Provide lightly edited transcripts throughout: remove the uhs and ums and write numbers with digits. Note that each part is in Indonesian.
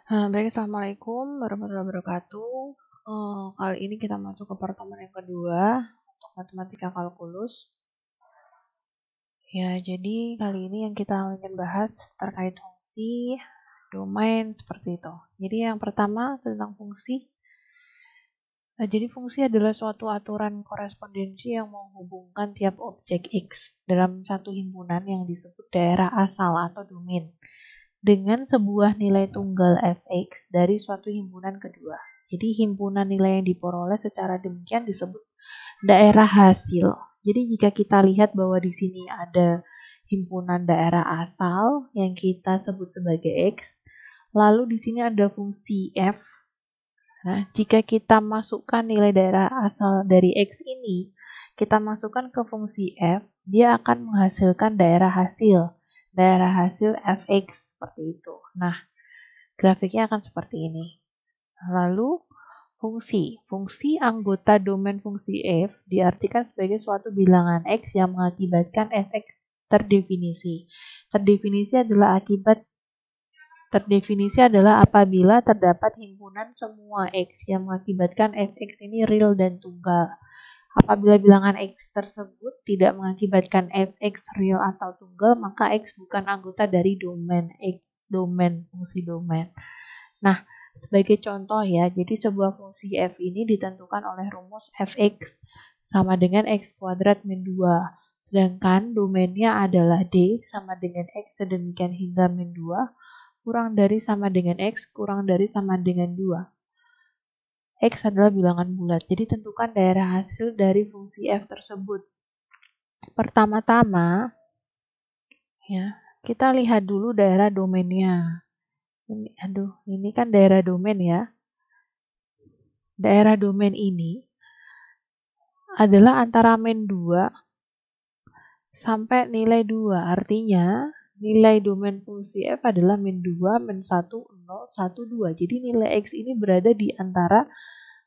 Baik, assalamualaikum warahmatullahi wabarakatuh. Kali ini kita masuk ke pertemuan yang kedua untuk matematika kalkulus. Ya, jadi kali ini yang kita ingin bahas terkait fungsi, domain seperti itu. Jadi yang pertama tentang fungsi. Jadi fungsi adalah suatu aturan korespondensi yang menghubungkan tiap objek X dalam satu himpunan yang disebut daerah asal atau domain dengan sebuah nilai tunggal fx dari suatu himpunan kedua. Jadi himpunan nilai yang diperoleh secara demikian disebut daerah hasil. Jadi jika kita lihat bahwa di sini ada himpunan daerah asal yang kita sebut sebagai x, lalu di sini ada fungsi f. Nah, jika kita masukkan nilai daerah asal dari x ini, kita masukkan ke fungsi f, dia akan menghasilkan daerah hasil. Daerah hasil fx seperti itu. Nah, grafiknya akan seperti ini. Lalu, fungsi anggota domain fungsi f diartikan sebagai suatu bilangan x yang mengakibatkan fx terdefinisi. Terdefinisi adalah apabila terdapat himpunan semua x yang mengakibatkan fx ini real dan tunggal. Apabila bilangan x tersebut tidak mengakibatkan fx real atau tunggal, maka x bukan anggota dari domain fungsi domain. Nah, sebagai contoh ya, jadi sebuah fungsi f ini ditentukan oleh rumus fx sama dengan x kuadrat min 2. Sedangkan domainnya adalah d sama dengan x sedemikian hingga min 2 kurang dari sama dengan x kurang dari sama dengan 2. X adalah bilangan bulat, jadi tentukan daerah hasil dari fungsi f tersebut. Pertama-tama, ya, kita lihat dulu daerah domainnya. Ini kan daerah domain ya. Daerah domain ini adalah antara min 2 sampai nilai 2. Artinya, nilai domain fungsi f adalah min 2, min 1, 0, 1, 2. Jadi nilai x ini berada di antara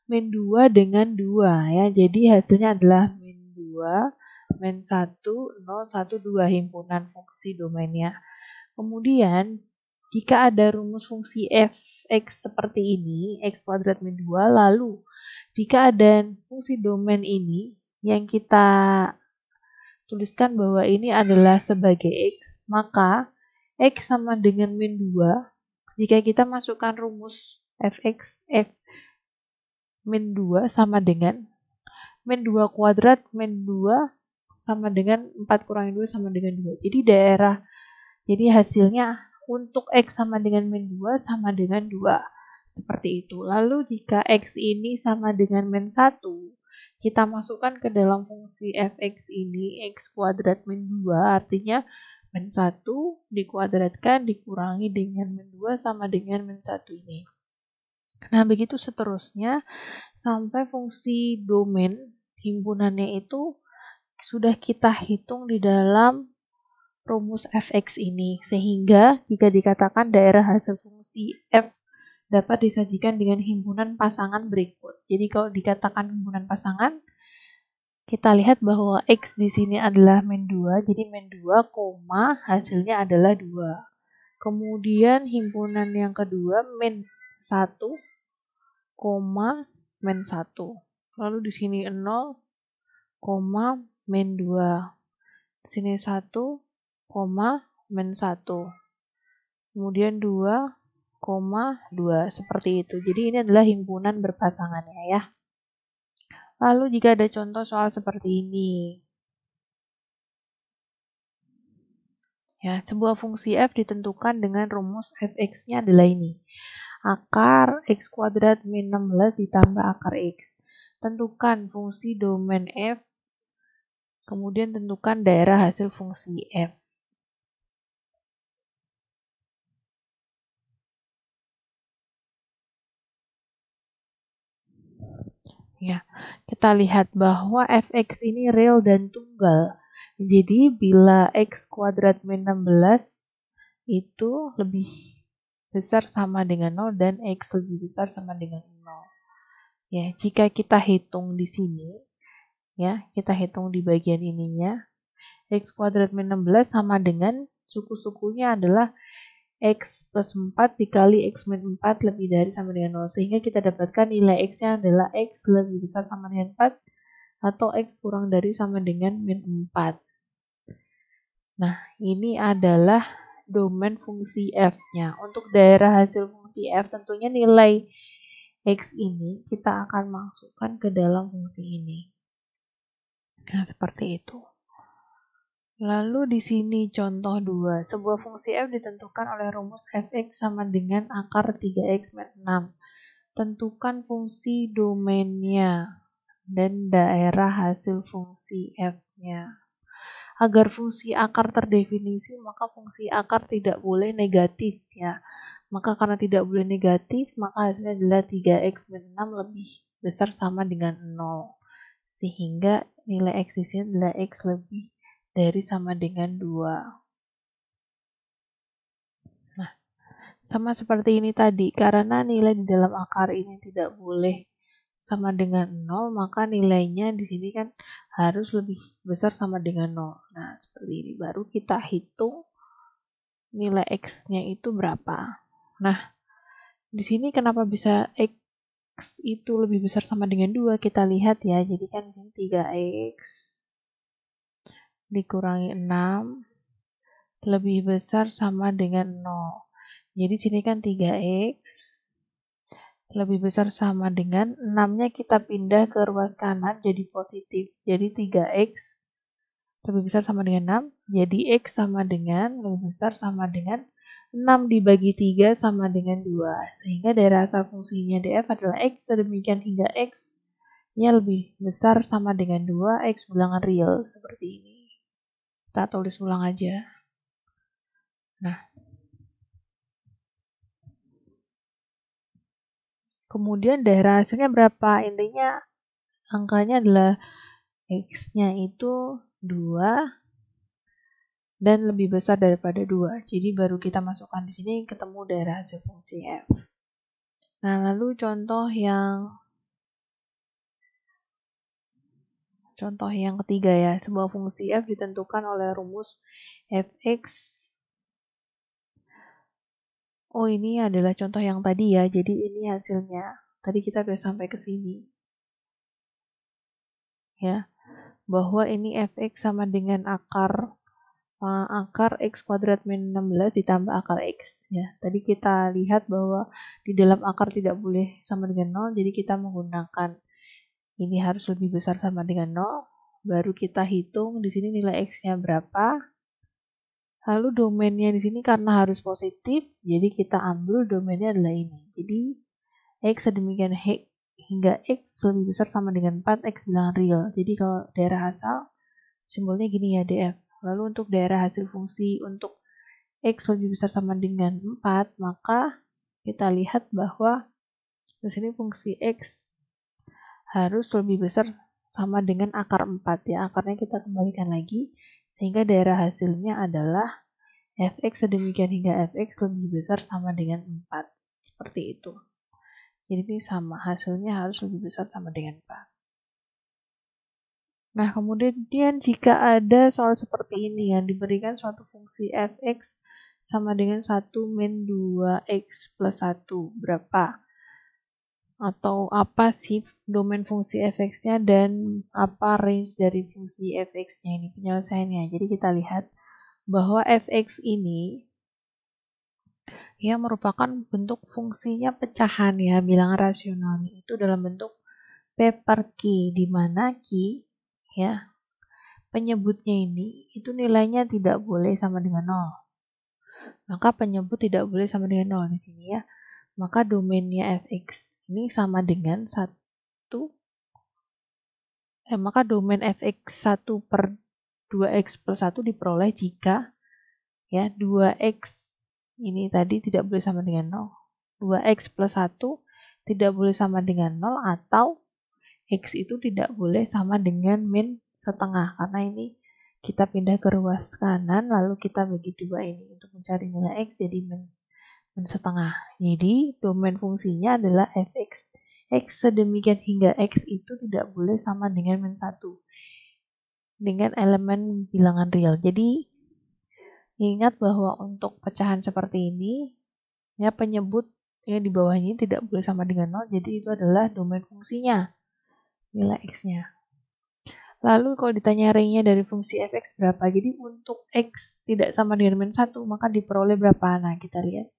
min 2 dengan 2 ya. Jadi hasilnya adalah min 2, min 1, 0, 1, 2 himpunan fungsi domainnya. Kemudian jika ada rumus fungsi fx seperti ini, x kuadrat min 2, lalu jika ada fungsi domain ini yang kita tuliskan bahwa ini adalah sebagai x, maka x sama dengan min 2. Jika kita masukkan rumus fx, f min 2 sama dengan min 2 kuadrat min 2 sama dengan 4 kurangi 2 sama dengan 2. Jadi hasilnya untuk x sama dengan min 2 sama dengan 2. Seperti itu. Lalu jika x ini sama dengan min 1, kita masukkan ke dalam fungsi fx ini, x kuadrat min 2, artinya min 1 dikuadratkan dikurangi dengan min 2 sama dengan min 1 ini. Nah, begitu seterusnya sampai fungsi domain himpunannya itu sudah kita hitung di dalam rumus fx ini. Sehingga jika dikatakan daerah hasil fungsi f dapat disajikan dengan himpunan pasangan berikut. Jadi kalau dikatakan himpunan pasangan, kita lihat bahwa x di sini adalah min 2, jadi min 2, hasilnya adalah 2. Kemudian himpunan yang kedua min 1, min 1. Lalu di sini 0, min 2. Di sini 1, min 1. Kemudian 2, 2. Seperti itu. Jadi ini adalah himpunan berpasangannya ya. Lalu jika ada contoh soal seperti ini. Ya, sebuah fungsi f ditentukan dengan rumus fx-nya adalah ini. Akar x kuadrat min 16 ditambah akar x. Tentukan fungsi domain f, kemudian tentukan daerah hasil fungsi f. Ya, kita lihat bahwa fx ini real dan tunggal. Jadi bila x kuadrat min 16 itu lebih besar sama dengan 0 dan x lebih besar sama dengan 0. Ya, jika kita hitung di sini, ya, kita hitung di bagian ininya, x kuadrat min 16 sama dengan suku-sukunya adalah X plus 4 dikali X min 4 lebih dari sama dengan 0. Sehingga kita dapatkan nilai X-nya adalah X lebih besar sama dengan 4 atau X kurang dari sama dengan min 4. Nah, ini adalah domain fungsi F-nya. Untuk daerah hasil fungsi F, tentunya nilai X ini kita akan masukkan ke dalam fungsi ini. Nah, seperti itu. Lalu di sini contoh 2. Sebuah fungsi F ditentukan oleh rumus Fx sama dengan akar 3x min 6. Tentukan fungsi domainnya dan daerah hasil fungsi F-nya. Agar fungsi akar terdefinisi, maka fungsi akar tidak boleh negatif ya. Maka karena tidak boleh negatif, maka hasilnya adalah 3x min 6 lebih besar sama dengan 0. Sehingga nilai X di sini adalah X lebih dari sama dengan 2. Nah, sama seperti ini tadi, karena nilai di dalam akar ini tidak boleh sama dengan 0, maka nilainya di sini kan harus lebih besar sama dengan 0. Nah, seperti ini. Baru kita hitung nilai X-nya itu berapa. Nah, di sini kenapa bisa X itu lebih besar sama dengan 2? Kita lihat ya. Jadi kan di sini 3X dikurangi 6 lebih besar sama dengan 0. Jadi sini kan 3X lebih besar sama dengan 6-nya kita pindah ke ruas kanan jadi positif. Jadi 3X lebih besar sama dengan 6. Jadi X sama dengan lebih besar sama dengan 6 dibagi 3 sama dengan 2. Sehingga daerah asal fungsinya df adalah X sedemikian hingga X-nya lebih besar sama dengan 2, X bilangan real. Seperti ini. Kita tulis ulang aja. Nah, kemudian daerah hasilnya berapa? Intinya angkanya adalah X-nya itu 2 dan lebih besar daripada 2. Jadi baru kita masukkan di sini ketemu daerah hasil fungsi F. Nah, lalu contoh yang ketiga ya. Sebuah fungsi F ditentukan oleh rumus Fx. Oh, ini adalah contoh yang tadi ya. Jadi ini hasilnya. Tadi kita sudah sampai ke sini. Ya. Bahwa ini Fx sama dengan akar X kuadrat min 16 ditambah akar X. Ya, tadi kita lihat bahwa di dalam akar tidak boleh sama dengan 0, jadi kita menggunakan ini harus lebih besar sama dengan 0. Baru kita hitung di sini nilai X-nya berapa. Lalu domainnya di sini karena harus positif, jadi kita ambil domainnya adalah ini. Jadi X sedemikian hingga X lebih besar sama dengan 4, X bilangan real. Jadi kalau daerah asal, simbolnya gini ya, df. Lalu untuk daerah hasil fungsi untuk X lebih besar sama dengan 4, maka kita lihat bahwa di sini fungsi X harus lebih besar sama dengan akar 4 ya. Akarnya kita kembalikan lagi, sehingga daerah hasilnya adalah Fx sedemikian hingga Fx lebih besar sama dengan 4. Seperti itu. Jadi ini sama, hasilnya harus lebih besar sama dengan 4. Nah, kemudian jika ada soal seperti ini yang diberikan suatu fungsi Fx sama dengan 1 min 2x plus 1, berapa? Atau apa sih domain fungsi Fx-nya dan apa range dari fungsi Fx-nya ini penyelesaiannya. Jadi kita lihat bahwa Fx ini ya merupakan bentuk fungsinya pecahan ya, bilangan rasionalnya itu dalam bentuk P per Q, di mana Q ya penyebutnya ini itu nilainya tidak boleh sama dengan 0. Maka penyebut tidak boleh sama dengan 0 di sini ya. Maka domainnya Fx ini sama dengan 1. Maka domain Fx 1 per 2x plus 1 diperoleh jika ya 2x ini tadi tidak boleh sama dengan 0. 2x plus 1 tidak boleh sama dengan 0 atau X itu tidak boleh sama dengan min setengah. Karena ini kita pindah ke ruas kanan lalu kita bagi 2 ini untuk mencari nilai X jadi min setengah. Jadi domain fungsinya adalah Fx. X sedemikian hingga X itu tidak boleh sama dengan min 1 dengan elemen bilangan real. Jadi Ingat bahwa untuk pecahan seperti ini, ya penyebut yang di bawahnya tidak boleh sama dengan 0, jadi itu adalah domain fungsinya, nilai x-nya. Lalu kalau ditanya range-nya dari fungsi fx berapa, jadi untuk x tidak sama dengan min 1, maka diperoleh berapa? Nah, kita lihat.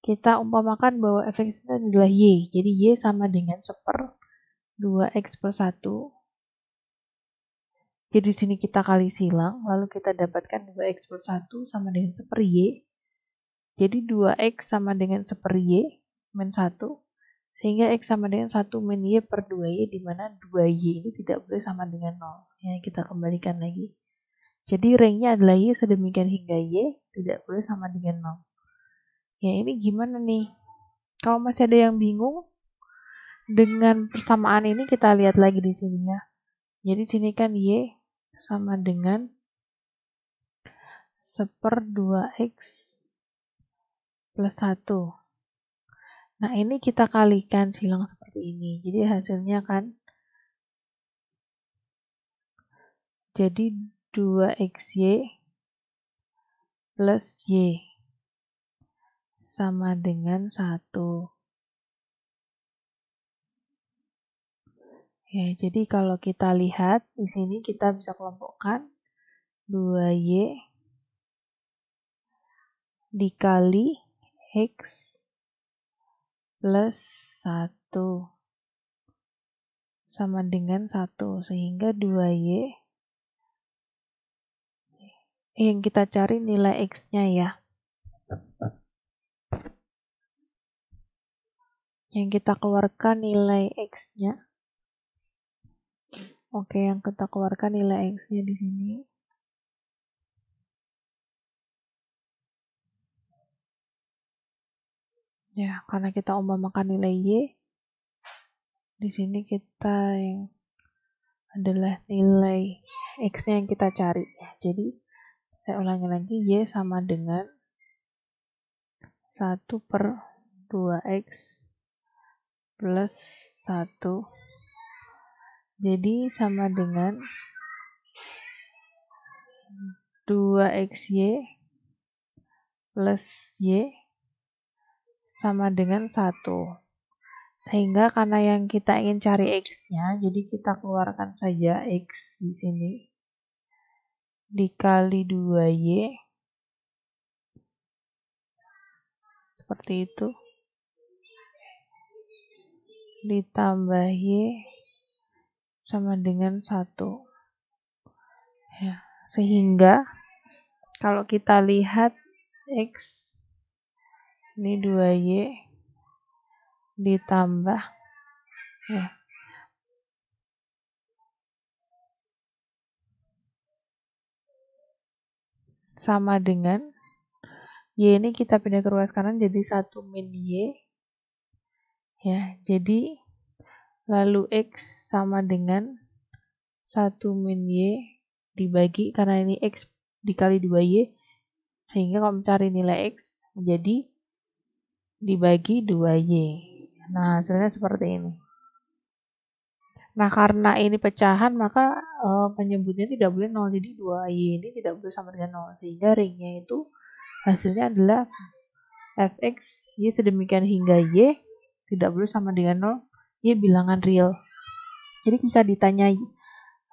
Kita umpamakan bahwa fx itu adalah y, jadi y sama dengan 1/2x per 1. Jadi di sini kita kali silang, lalu kita dapatkan 2x per 1 sama dengan 1/y. Jadi 2x sama dengan 1/y min 1, sehingga x sama dengan 1 min y per 2y, di mana 2y ini tidak boleh sama dengan 0. Ya, kita kembalikan lagi. Jadi range-nya adalah y sedemikian hingga y tidak boleh sama dengan 0. Ya, ini gimana nih? Kalau masih ada yang bingung dengan persamaan ini, kita lihat lagi di sini ya. Jadi sini kan y sama dengan 1/2x plus 1. Nah, ini kita kalikan silang seperti ini. Jadi hasilnya kan jadi 2xy plus y sama dengan 1. Ya, jadi kalau kita lihat di sini kita bisa kelompokkan 2y dikali x plus 1 sama dengan 1, sehingga 2y yang kita cari nilai x-nya ya. Yang kita keluarkan nilai x-nya. Oke, yang kita keluarkan nilai x-nya di sini. Ya, karena kita umpamakan nilai y, di sini kita yang adalah nilai x-nya yang kita cari. Jadi, saya ulangi lagi, y sama dengan 1/2x plus 1. Jadi, sama dengan 2xy plus y sama dengan 1. Sehingga karena yang kita ingin cari x-nya, jadi kita keluarkan saja x di sini dikali 2y seperti itu, ditambah y sama dengan 1. Ya, sehingga kalau kita lihat x ini 2y ditambah ya, sama dengan y ini kita pindah ke ruas kanan jadi 1 min y. Ya, jadi lalu x sama dengan 1 min y dibagi, karena ini x dikali 2y, sehingga kalau mencari nilai x menjadi dibagi 2y. Nah, hasilnya seperti ini. Nah, karena ini pecahan, maka penyebutnya tidak boleh 0. Jadi 2y ini tidak boleh sama dengan 0. Sehingga ringnya itu hasilnya adalah fx y sedemikian hingga y tidak boleh sama dengan 0. Y bilangan real. Jadi kita ditanya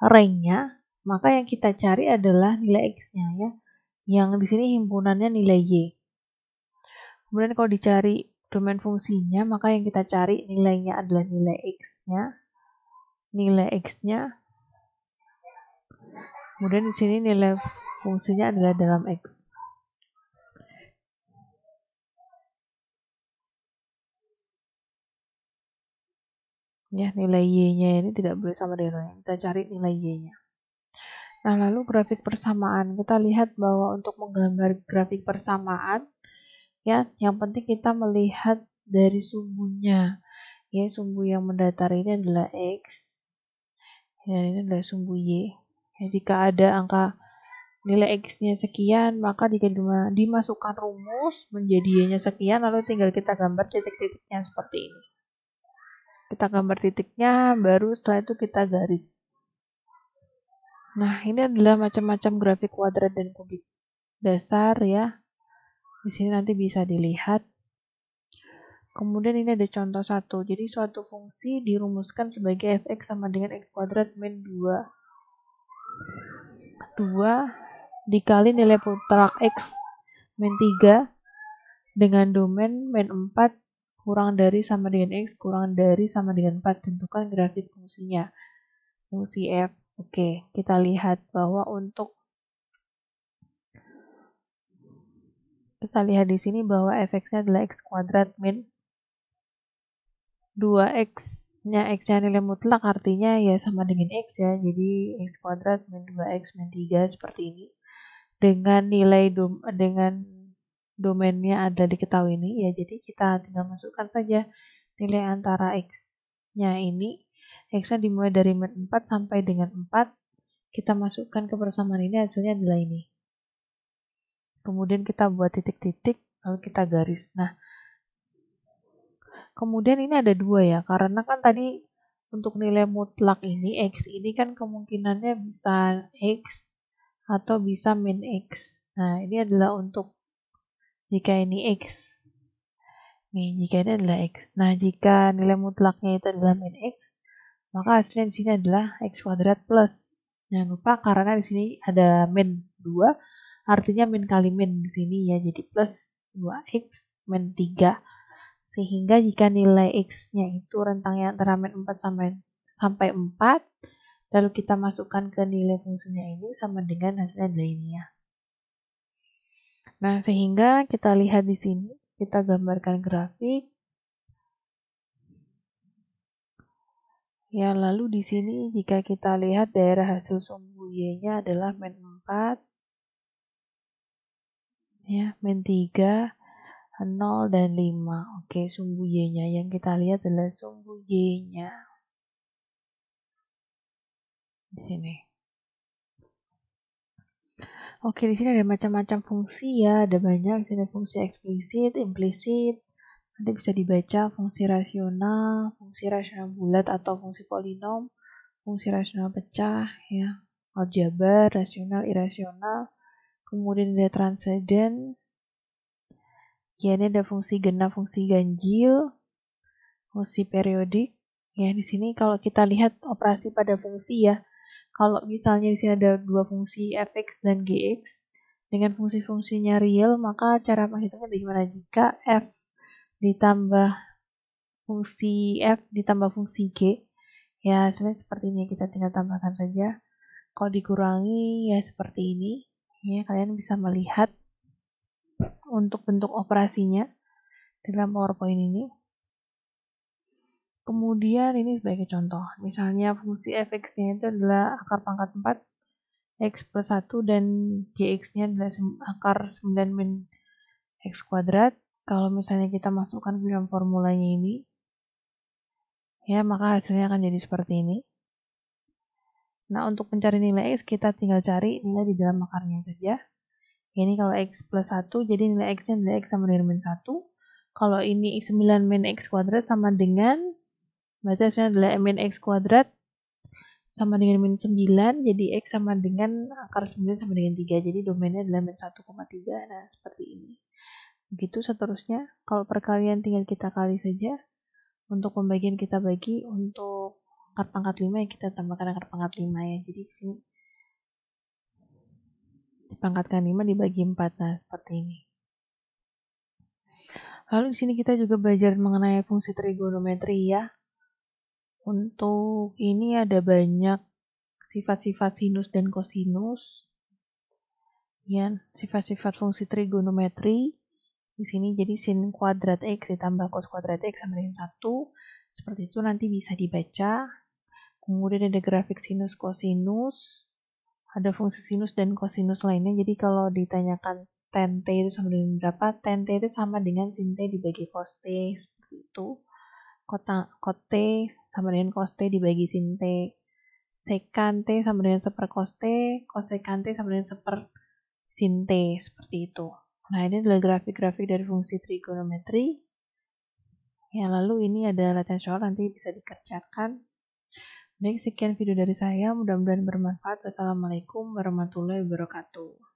range-nya, maka yang kita cari adalah nilai x-nya ya. Yang di sini himpunannya nilai y. Kemudian kalau dicari domain fungsinya, maka yang kita cari nilainya adalah nilai x-nya. Nilai x-nya. Kemudian di sini nilai fungsinya adalah dalam x. Ya, nilai y-nya ini tidak boleh sama dengan 0. Kita cari nilai y-nya. Nah, lalu grafik persamaan. Kita lihat bahwa untuk menggambar grafik persamaan, ya, yang penting kita melihat dari sumbunya. Ya, sumbu yang mendatar ini adalah x. Dan ini adalah sumbu y. Ya, jika ada angka nilai x-nya sekian, maka dimasukkan rumus menjadi y-nya sekian, lalu tinggal kita gambar titik-titiknya seperti ini. Kita gambar titiknya, baru setelah itu kita garis. Nah, ini adalah macam-macam grafik kuadrat dan kubik. dasar ya. Di sini nanti bisa dilihat. Kemudian ini ada contoh 1. Jadi suatu fungsi dirumuskan sebagai fx sama dengan x kuadrat min 2 dikali nilai mutlak x min 3 dengan domain min 4 kurang dari sama dengan x kurang dari sama dengan 4. Tentukan grafik fungsinya. Fungsi f. Oke, kita lihat bahwa kita lihat di sini bahwa fx-nya adalah x kuadrat min 2x-nya x-nya nilai mutlak artinya ya sama dengan x ya. Jadi x kuadrat min 2x min 3 seperti ini. Dengan nilai dengan domainnya ada diketahui ini ya. Jadi kita tinggal masukkan saja nilai antara x-nya ini. X-nya dimulai dari min 4 sampai dengan 4. Kita masukkan ke persamaan ini, hasilnya adalah ini. Kemudian kita buat titik-titik, lalu kita garis. Nah, kemudian ini ada 2 ya, karena kan tadi untuk nilai mutlak ini, x ini kan kemungkinannya bisa x atau bisa min x. Nah, ini adalah untuk jika ini x. Nih, jika ini adalah x. Nah, jika nilai mutlaknya itu adalah min x, maka hasilnya di sini adalah x kuadrat plus. Jangan lupa karena di sini ada min 2, artinya min kali min di sini ya, jadi plus 2x min 3. Sehingga jika nilai x-nya itu rentangnya antara min 4 sampai 4, lalu kita masukkan ke nilai fungsinya ini sama dengan hasilnya adalah ini ya. Nah, sehingga kita lihat di sini, kita gambarkan grafik. Ya, lalu di sini jika kita lihat daerah hasil sumbu Y-nya adalah min 4, ya, min 3, 0, dan 5. Oke, sumbu Y-nya. Yang kita lihat adalah sumbu Y-nya. Di sini. Oke, di sini ada macam-macam fungsi ya. Ada banyak. Di sini fungsi eksplisit, implisit. Nanti bisa dibaca fungsi rasional bulat atau fungsi polinom, fungsi rasional pecah, ya, aljabar, rasional, irasional. Kemudian ada transenden. Ya, ini ada fungsi genap, fungsi ganjil, fungsi periodik. Ya, di sini kalau kita lihat operasi pada fungsi ya. Kalau misalnya di sini ada dua fungsi fx dan gx dengan fungsi-fungsinya real, maka cara menghitungnya bagaimana? Jika f ditambah fungsi f ditambah fungsi g, ya hasilnya seperti ini. Kita tinggal tambahkan saja. Kalau dikurangi ya seperti ini. Ya, kalian bisa melihat untuk bentuk operasinya dalam PowerPoint ini. Kemudian ini sebagai contoh, misalnya fungsi fx-nya itu adalah akar pangkat 4 x plus 1 dan gx-nya adalah akar 9 min x kuadrat. Kalau misalnya kita masukkan ke dalam formulanya ini, ya maka hasilnya akan jadi seperti ini. Nah, untuk mencari nilai x, kita tinggal cari nilai di dalam akarnya saja. Ini kalau x plus 1, jadi nilai x-nya adalah x sama dengan min 1. Kalau ini 9 min x kuadrat sama dengan, berarti hasilnya adalah min x kuadrat sama dengan min 9, jadi x sama dengan akar 9 sama dengan 3. Jadi domainnya adalah min 1,3. Nah, seperti ini. Begitu seterusnya. Kalau perkalian tinggal kita kali saja. Untuk pembagian kita bagi untuk akar pangkat 5 ya kita tambahkan akar pangkat 5 ya. Jadi di sini dipangkatkan 5 dibagi 4. Nah, seperti ini. Lalu di sini kita juga belajar mengenai fungsi trigonometri ya. Untuk ini ada banyak sifat-sifat sinus dan kosinus. Ya, sifat-sifat fungsi trigonometri. Di sini jadi sin kuadrat x ditambah cos kuadrat x sama dengan 1. Seperti itu nanti bisa dibaca. Kemudian ada grafik sinus kosinus. Ada fungsi sinus dan kosinus lainnya. Jadi kalau ditanyakan tan t itu sama dengan berapa? Tan t itu sama dengan sin t dibagi cos t. Seperti itu. Cot t sama dengan cos t dibagi sin t. Sekan t sama dengan seper cos t. Kosekan t sama dengan seper sin t. Seperti itu. Nah, ini adalah grafik-grafik dari fungsi trigonometri. Ya, lalu ini ada latihan soal nanti bisa dikerjakan. Baik, sekian video dari saya. Mudah-mudahan bermanfaat. Wassalamualaikum warahmatullahi wabarakatuh.